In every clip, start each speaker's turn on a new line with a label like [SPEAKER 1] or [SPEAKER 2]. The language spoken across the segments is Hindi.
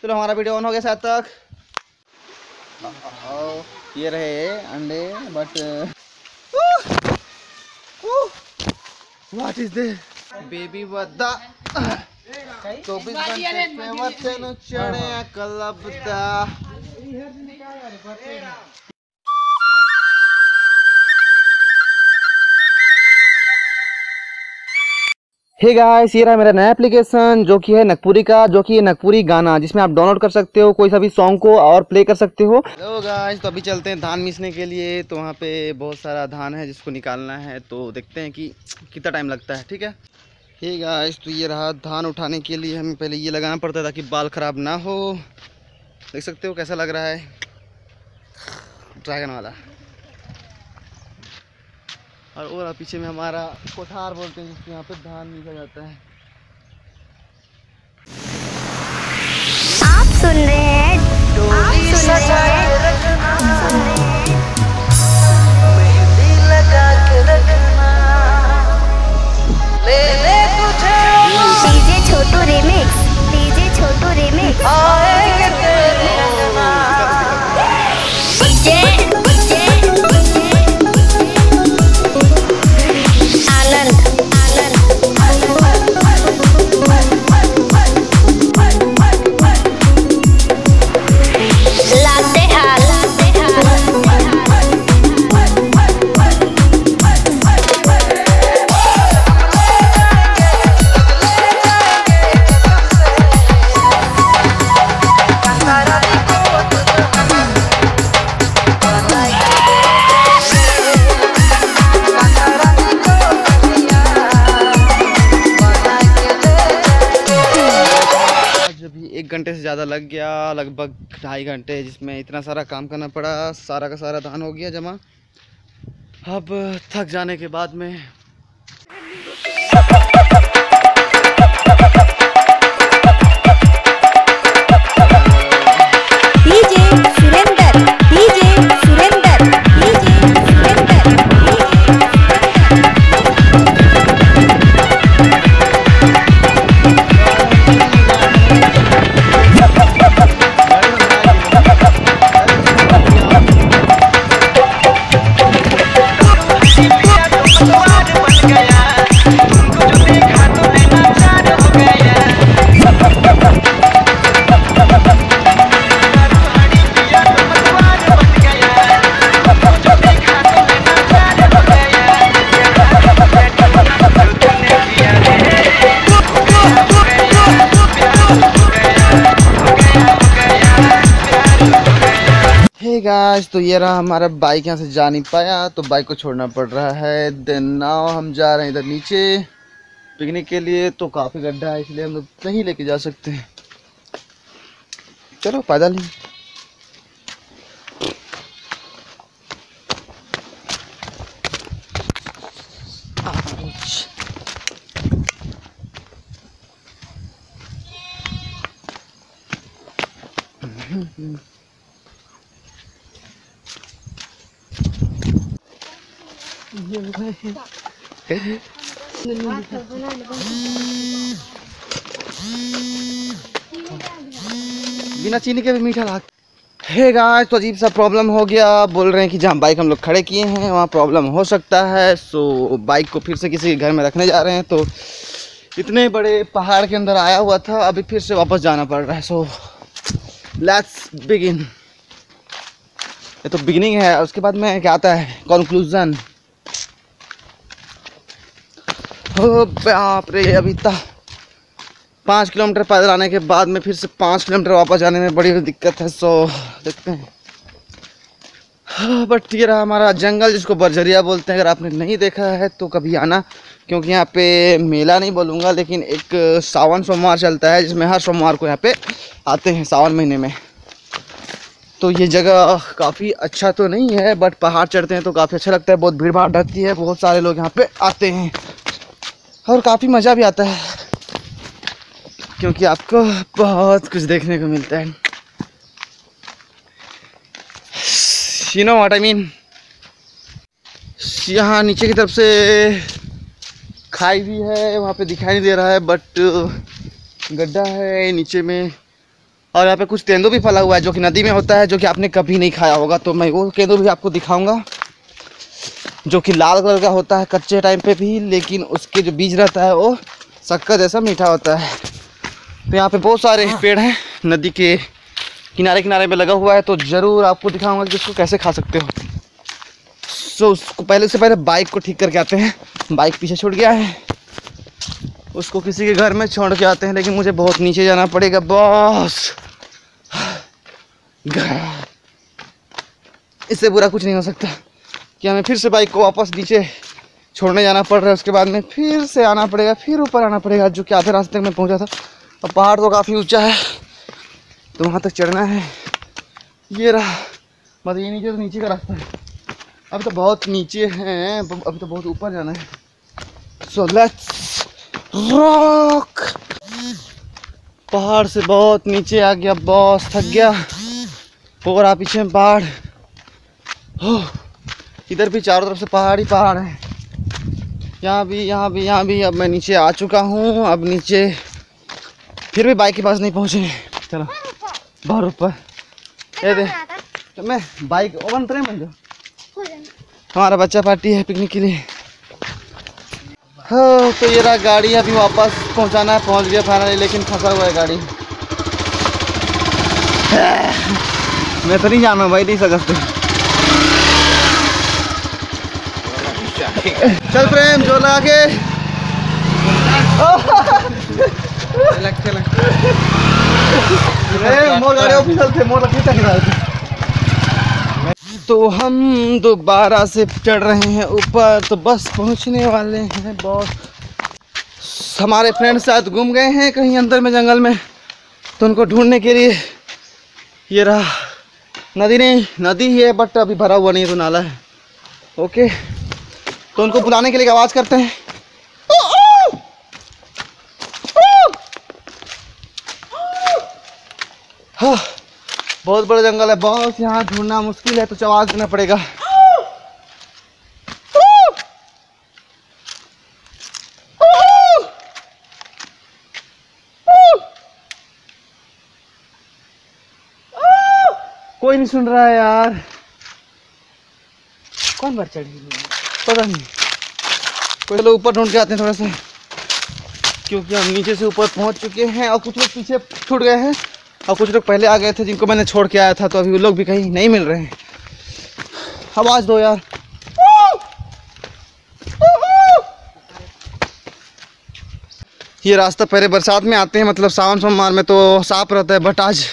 [SPEAKER 1] चलो हमारा वीडियो ऑन हो गया शायद तक। ये रहे अंडे but what is this baby वद्दा 24 घंटे फेमस से नु चढ़े क्लब दा। हे गाइस, ये रहा मेरा नया एप्लीकेशन जो कि है नगपुरी का, जो कि है नगपुरी गाना, जिसमें आप डाउनलोड कर सकते हो कोई सा भी सॉन्ग को और प्ले कर सकते हो। हेलो गाइस, तो अभी चलते हैं धान मिसने के लिए। तो वहाँ पे बहुत सारा धान है जिसको निकालना है, तो देखते हैं कि कितना टाइम लगता है। ठीक है। हे गाइस, तो ये रहा धान उठाने के लिए हमें पहले ये लगाना पड़ता था कि बाल ख़राब ना हो। देख सकते हो कैसा लग रहा है ड्रैगन वाला। और पीछे में हमारा कोठार बोलते हैं जिसके यहाँ पे धान निकल जाता है।
[SPEAKER 2] आप सुन रहे हैं मेहंदी लगा के रखना ले ले तुझे डीजे छोटू रिमिक्स, डीजे छोटू रिमिक्स आएंगे तेरे अंगना डीजे
[SPEAKER 1] एक घंटे से ज़्यादा लग गया, लगभग 2.5 घंटे, जिसमें इतना सारा काम करना पड़ा। सारा का सारा धान हो गया जमा। अब थक जाने के बाद में
[SPEAKER 2] DJ Surendra, DJ Surendra, DJ Surendra.
[SPEAKER 1] Guys, तो ये रहा हमारा बाइक। यहाँ से जा नहीं पाया तो बाइक को छोड़ना पड़ रहा है। देन नाउ हम जा रहे हैं इधर नीचे पिकनिक के लिए। तो काफ़ी गड्ढा है इसलिए हम लोग नहीं लेके जा सकते। चलो पैदल ही। बिना चीनी के भी मीठा लाग। हे गाइस, तो अजीब सा प्रॉब्लम हो गया। बोल रहे हैं कि जहाँ बाइक हम लोग खड़े किए हैं वहाँ प्रॉब्लम हो सकता है। सो बाइक को फिर से किसी के घर में रखने जा रहे हैं। तो इतने बड़े पहाड़ के अंदर आया हुआ था, अभी फिर से वापस जाना पड़ रहा है। So let's begin. ये तो बिगिनिंग है, उसके बाद में क्या आता है कंक्लूजन। हो बाप रे, अभी तक 5 किलोमीटर पैदल आने के बाद में फिर से 5 किलोमीटर वापस जाने में बड़ी दिक्कत है। सो देखते हैं। बट ये रहा हमारा जंगल, जिसको बरझरिया बोलते हैं। अगर आपने नहीं देखा है तो कभी आना, क्योंकि यहाँ पे मेला नहीं बोलूँगा लेकिन एक सावन सोमवार चलता है, जिसमें हर सोमवार को यहाँ पे आते हैं सावन महीने में। तो ये जगह काफ़ी अच्छा तो नहीं है, बट पहाड़ चढ़ते हैं तो काफ़ी अच्छा लगता है। बहुत भीड़ भाड़ रहती है, बहुत सारे लोग यहाँ पे आते हैं और काफ़ी मज़ा भी आता है, क्योंकि आपको बहुत कुछ देखने को मिलता है। You know what I mean? यहाँ नीचे की तरफ से खाई भी है, वहाँ पे दिखाई नहीं दे रहा है, बट गड्ढा है नीचे में। और यहाँ पे कुछ तेंदू भी फला हुआ है जो कि नदी में होता है, जो कि आपने कभी नहीं खाया होगा। तो मैं वो तेंदू भी आपको दिखाऊंगा, जो कि लाल कलर का होता है कच्चे टाइम पे भी, लेकिन उसके जो बीज रहता है वो शक्कर जैसा मीठा होता है। तो यहाँ पे बहुत सारे पेड़ हैं नदी के किनारे किनारे पे लगा हुआ है, तो ज़रूर आपको दिखाऊंगा कि उसको कैसे खा सकते हो। सो उसको पहले बाइक को ठीक करके आते हैं। बाइक पीछे छूट गया है, उसको किसी के घर में छोड़ के आते हैं, लेकिन मुझे बहुत नीचे जाना पड़ेगा बॉस। इससे बुरा कुछ नहीं हो सकता कि हमें फिर से बाइक को वापस नीचे छोड़ने जाना पड़ रहा है, उसके बाद में फिर से आना पड़ेगा, फिर ऊपर आना पड़ेगा, जो कि आधे रास्ते तक मैं पहुंचा था। और पहाड़ तो काफ़ी ऊंचा है, तो वहाँ तक चढ़ना है। ये रहा, मतलब ये नीचे तो नीचे का रास्ता है, अभी तो बहुत नीचे हैं, अभी तो बहुत ऊपर जाना है। So let's rock. पहाड़ से बहुत नीचे आ गया बॉस, थक गया। और आप पीछे में पहाड़, इधर भी चारों तरफ से पहाड़ ही पहाड़ है, यहाँ भी यहाँ भी यहाँ भी। अब मैं नीचे आ चुका हूँ, अब नीचे फिर भी बाइक के पास नहीं पहुँचे। चलो बहुत ऊपर, ये दे तो मैं बाइक ओवन ट्रेन बन जाओ। हमारा बच्चा पार्टी है पिकनिक के लिए। हाँ तो ये रहा गाड़ी, अभी वापस पहुँचाना है। पहुँच गया फाइनली, लेकिन फंसा हुआ है गाड़ी। मैं तो नहीं जाना भाई, नहीं सकते। चल प्रेम जो लगा के मोर गाड़ी ऑफिशियल थे, मोर लकी तक। तो हम दोबारा से चढ़ रहे हैं ऊपर, तो बस पहुंचने वाले हैं बॉस। हमारे फ्रेंड शायद गुम गए हैं कहीं अंदर में जंगल में, तो उनको ढूंढने के लिए ये रहा। नदी नहीं, नदी ही है बट अभी भरा हुआ नहीं है, तो नाला है। ओके, तो उनको बुलाने के लिए आवाज़ करते हैं। हाँ, बहुत बड़ा जंगल है बॉस, यहाँ ढूंढना मुश्किल है, तो आवाज़ देना पड़ेगा। कोई नहीं सुन रहा है यार, कौन बार चढ़ी पता नहीं। कोई लोग ऊपर ढूंढ के आते हैं थोड़ा सा, क्योंकि हम नीचे से ऊपर पहुंच चुके हैं, और कुछ लोग पीछे छूट गए हैं, और कुछ लोग पहले आ गए थे जिनको मैंने छोड़ के आया था, तो अभी वो लोग भी कहीं नहीं मिल रहे हैं। आवाज़ दो यार। ये रास्ता पहले बरसात में आते हैं, मतलब सावन सोमवार में तो साफ रहता है, बट आज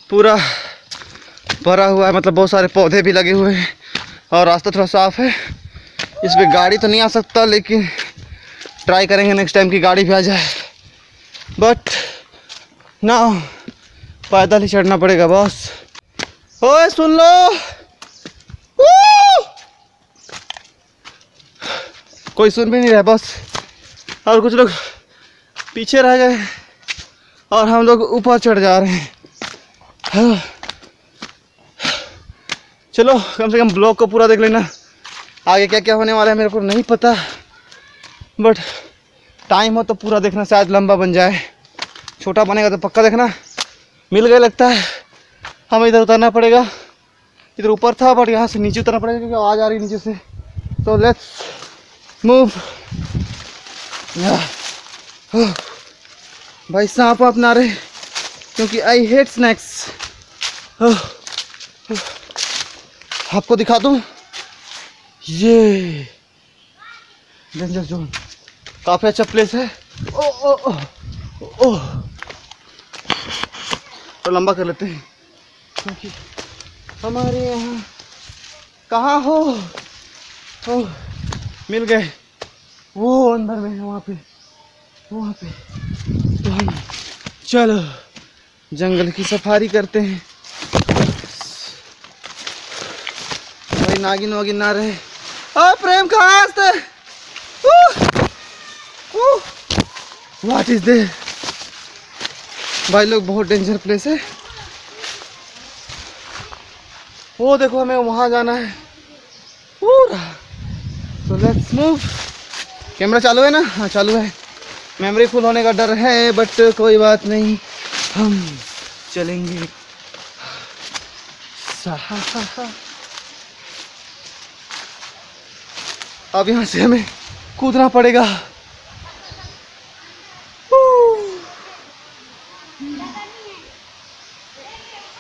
[SPEAKER 1] पूरा भरा हुआ है, मतलब बहुत सारे पौधे भी लगे हुए हैं, और रास्ता थोड़ा साफ है। इस पे गाड़ी तो नहीं आ सकता, लेकिन ट्राई करेंगे नेक्स्ट टाइम की गाड़ी भी आ जाए। बट ना पैदल ही चढ़ना पड़ेगा बॉस। ओए सुन लो, कोई सुन भी नहीं रहा बॉस, और कुछ लोग पीछे रह गए, और हम लोग ऊपर चढ़ जा रहे हैं। हाँ। चलो कम से कम ब्लॉग को पूरा देख लेना, आगे क्या क्या होने वाला है मेरे को नहीं पता, बट टाइम हो तो पूरा देखना, शायद लंबा बन जाए। छोटा बनेगा तो पक्का देखना। मिल गए लगता है, हमें इधर उतरना पड़ेगा। इधर ऊपर था बट यहाँ से नीचे उतरना पड़ेगा, क्योंकि आवाज़ आ रही है नीचे से। तो लेट्स मूव। भाई सांप आप ना रहे, क्योंकि आई हेट स्नैक्स। आपको दिखा दूँ, ये डेंजर जोन काफ़ी अच्छा प्लेस है। ओ ओ ओ ओ, तो लंबा कर लेते हैं, क्योंकि हमारे यहाँ कहाँ हो। ओह मिल गए, वो अंदर में है, वहाँ पे। तो हम चलो जंगल की सफारी करते हैं। भाई नागिन वागिन ना रहे। प्रेम कहाँ है? What is this? भाई लोग बहुत डेंजर प्लेस है। वो देखो हमें वहाँ जाना है पूरा। तो लेट्स मूव। कैमरा चालू है ना? हाँ चालू है। मेमोरी फुल होने का डर है बट कोई बात नहीं, हम चलेंगे। अब यहाँ से हमें कूदना पड़ेगा।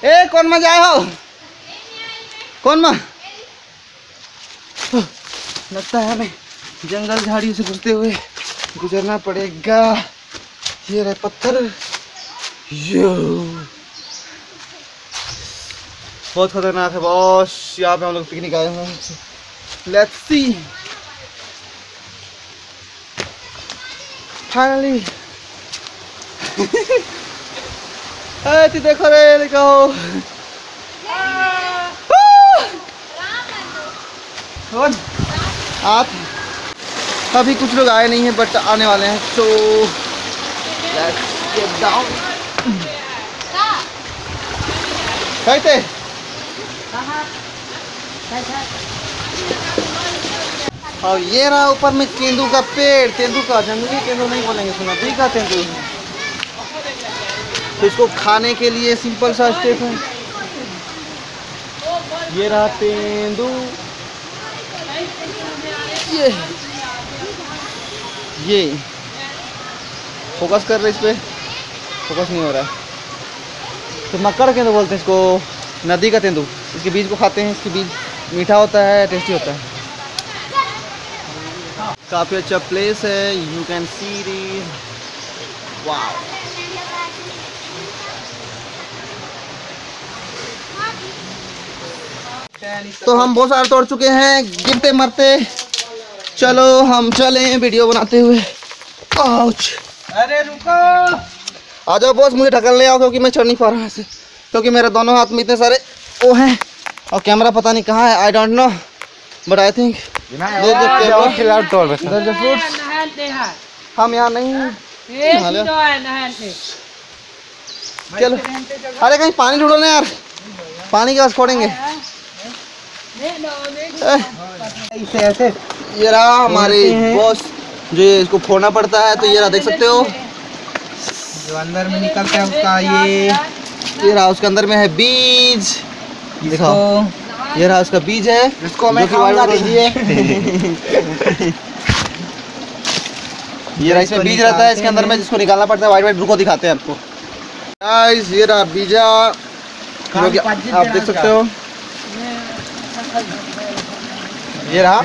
[SPEAKER 1] ए कौन मजा आया हो? कौन माँ? लगता है हमें जंगल झाड़ियों से घुसते हुए गुजरना पड़ेगा। ये रहे पत्थर। यो बहुत खतरनाक है बॉस। यहाँ पे हम लोग पिकनिक आए हुए हैं। Let's see finally. देखो रे देखो। कौन आप? अभी कुछ लोग आए नहीं हैं बट आने वाले हैं। So let's get down. कैसे? और ये रहा ऊपर में तेंदू का पेड़। तेंदू का, जंगली तेंदू नहीं बोलेंगे, सुना ठीक है तेंदू। तो इसको खाने के लिए सिंपल सा स्टेप है। ये रहा तेंदू। ये फोकस कर रहे इस पे, फोकस नहीं हो रहा है। तो मक्कड़ तेंदू बोलते हैं इसको, नदी का तेंदू। इसके बीज को खाते हैं। इसके बीज मीठा होता है, टेस्टी होता है। काफ़ी अच्छा प्लेस है। You can see this. Wow. तो हम बहुत सारे तोड़ चुके हैं गिरते मरते। चलो हम चलें वीडियो बनाते हुए। आउच।
[SPEAKER 3] अरे रुको।
[SPEAKER 1] आ जाओ बॉस, मुझे ढकल ले आओ क्योंकि मैं चढ़ नहीं पा रहा हूँ ऐसे, क्योंकि मेरे दोनों हाथ में इतने सारे वो हैं और कैमरा पता नहीं कहाँ है। I don't know but I think हम यहाँ नहीं। चलो अरे कहीं पानी ढूंढो ना यार, पानी के पास छोड़ेंगे।
[SPEAKER 3] ऐसे
[SPEAKER 1] ये रहा हमारे बॉस, जो ये इसको फोड़ना पड़ता है। तो ये रहा, देख सकते हो
[SPEAKER 3] जो अंदर में निकलता है उसका।
[SPEAKER 1] ये रहा, उसके अंदर में है बीज। दिखाओ, ये रहा उसका बीज है।
[SPEAKER 3] इसको मैं खाऊंगा, दीजिए।
[SPEAKER 1] ये रहा, इसमें बीज रहता है इसके अंदर में, जिसको निकालना पड़ता है। वाइट वाइट रुको दिखाते हैं आपको गाइस। ये रहा बीजा, जो कि आप देख सकते हो। ये रहा,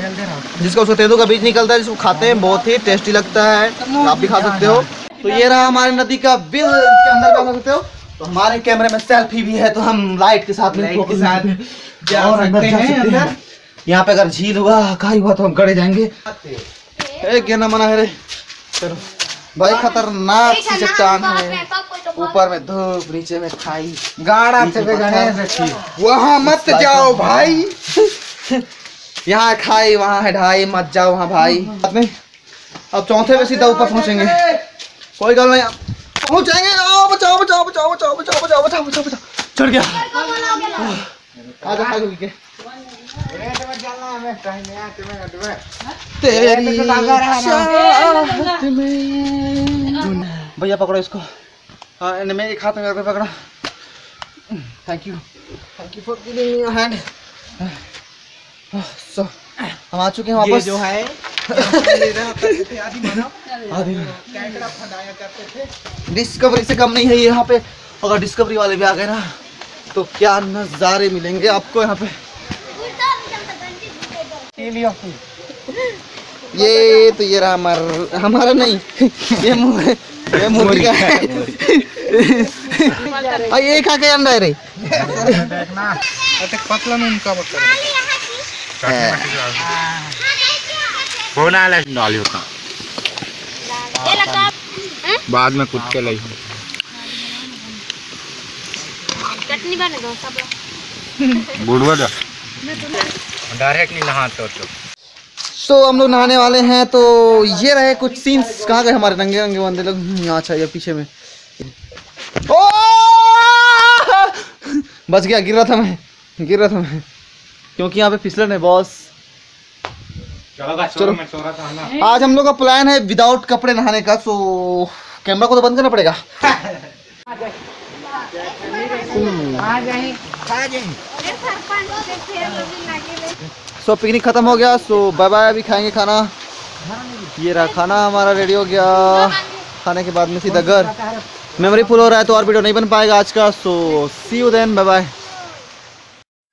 [SPEAKER 1] जिसका उसका तेंदू का बीज निकलता है, जिसको खाते हैं, बहुत ही टेस्टी लगता है। आप भी खा सकते हो। तो ये रहा हमारी नदी का बिल, इसके अंदर का सकते हो। तो हमारे कैमरे में सेल्फी भी है, तो हम लाइट के साथ में फोकस और अंदर जा सकते हैं। यहाँ पे अगर झील हुआ, खाई हुआ तो हम गड़े जाएंगे। गिरना मना है रे। चलो भाई, खतरनाक सी चट्टान है। ऊपर में धूप, नीचे में खाई।
[SPEAKER 3] गाड़ा
[SPEAKER 1] वहाँ मत जाओ भाई। यहाँ खाई, वहाँ है ढाई, मत जाओ वहाँ भाई। अब चौथे पे सीधा ऊपर पहुँचेंगे। कोई गल नहीं, पहुँच जाएंगे। आओ बचाओ बचाओ बचाओ बचाओ बचाओ बचाओ बचाओ बचाओ बचाओ। चढ़ गया। आजा खा के तेरी चाहत में। भैया पकड़ो इसको। हाँ, मैं एक हाथ में पकड़ा। Thank you for giving me your hand. So हम आ चुके हैं वापस।
[SPEAKER 3] जो है
[SPEAKER 1] डिस्कवरी से कम नहीं है यहाँ पे। अगर डिस्कवरी वाले भी आ गए ना तो क्या नज़ारे मिलेंगे आपको यहाँ पे। ये तो ये रहा हमारा नहीं, ये मुर्गी का है। ये खा के अंडा है रे।
[SPEAKER 3] पतला में उनका बाद में कुछ के लाई
[SPEAKER 2] चटनी बने दो सब
[SPEAKER 3] बुढ़वा डायरेक्ट नहीं नहाते हो।
[SPEAKER 1] तो हम लोग नहाने वाले हैं। तो ये रहे कुछ सीन्स। कहाँ गए हमारे रंगे रंगे बंदे लोग? अच्छा, ये पीछे में। ओ बच गया, गिर रहा था मैं क्योंकि यहाँ पे फिसलन है बॉस। चलो आज हम लोग का प्लान है विदाउट कपड़े नहाने का। सो कैमरा को तो बंद करना पड़ेगा। सो पिकनिक खत्म हो गया। सो बाय बाय। अभी खाएंगे खाना। ये रहा खाना हमारा रेडी हो गया। खाने के बाद में सीधा घर। मेमोरी फुल हो रहा है तो और वीडियो नहीं बन पाएगा आज का। So see you then, bye bye.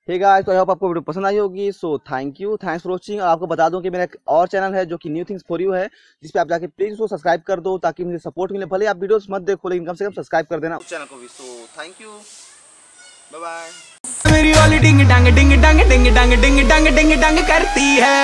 [SPEAKER 1] Hey guys, तो आई होप आपको वीडियो पसंद आई होगी। So thank you, thanks for watching. और आपको बता दूं कि मेरा एक और चैनल है जो कि न्यू थिंग्स फॉर यू है, जिस पे आप जाके प्लीज उसको सब्सक्राइब कर दो ताकि मुझे सपोर्ट मिले। भले आप वीडियोस मत देखो लेकिन कम से कम सब्सक्राइब कर देना उस चैनल को भी। So thank you, bye bye.
[SPEAKER 4] मेरी वाली डिंग डांग डिंग डांग डिंग डांग डिंग डांग डिंग डांग करती है।